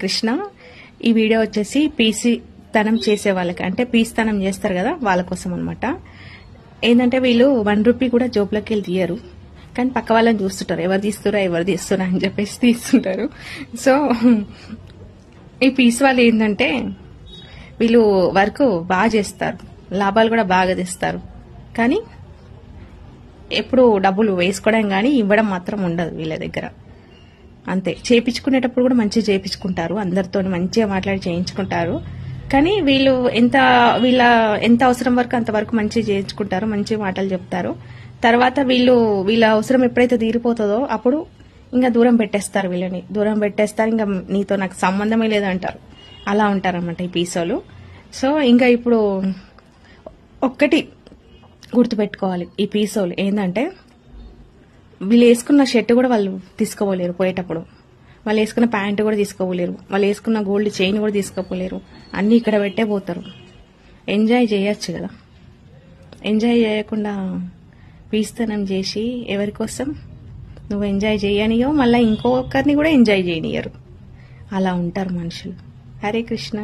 కృష్ణ. ఈ వీడియో వచ్చేసి పీసీ తనం చేసే వాళ్ళకి, అంటే పీస్ తనం చేస్తారు కదా వాళ్ళ కోసం అనమాట. ఏంటంటే వీళ్ళు 1 రూపీ కూడా జోబులోకి వెళ్ళి తీయరు, కానీ పక్క వాళ్ళని చూస్తుంటారు, ఎవరు తీస్తురా అని చెప్పేసి తీస్తుంటారు. సో ఈ పీస్ వాళ్ళు ఏంటంటే వీళ్ళు వర్క్ బాగా చేస్తారు, లాభాలు కూడా బాగా తెస్తారు, కానీ ఎప్పుడు డబ్బులు వేసుకోవడం కానీ ఇవ్వడం మాత్రం ఉండదు వీళ్ళ దగ్గర. అంతే, చేయించుకునేటప్పుడు కూడా మంచిగా చేయించుకుంటారు, అందరితో మంచిగా మాట్లాడి చేయించుకుంటారు. కానీ వీళ్ళ ఎంత అవసరం వరకు అంతవరకు మంచిగా చేయించుకుంటారు, మంచి మాటలు చెప్తారు. తర్వాత వీళ్ళ అవసరం ఎప్పుడైతే తీరిపోతుందో అప్పుడు ఇంకా దూరం పెట్టేస్తారు, వీళ్ళని దూరం పెట్టేస్తారు. ఇంకా నీతో నాకు సంబంధమే లేదంటారు, అలా ఉంటారన్నమాట ఈ పీసోలు. సో ఇంకా ఇప్పుడు ఒక్కటి గుర్తుపెట్టుకోవాలి, ఈ పీసోలు ఏంటంటే వీళ్ళు వేసుకున్న షర్ట్ కూడా వాళ్ళు తీసుకోపోలేరు పోయేటప్పుడు, వాళ్ళు వేసుకున్న ప్యాంటు కూడా తీసుకోపోలేరు, వాళ్ళు వేసుకున్న గోల్డ్ చైన్ కూడా తీసుకోపోలేరు, అన్నీ ఇక్కడ పెట్టే పోతారు. ఎంజాయ్ చేయొచ్చు కదా, ఎంజాయ్ చేయకుండా పీస్తనం చేసి ఎవరి కోసం నువ్వు ఎంజాయ్ చేయనియో మళ్ళీ ఇంకొకరిని కూడా ఎంజాయ్ చేయనియరు, అలా ఉంటారు మనుషులు. హరే కృష్ణ.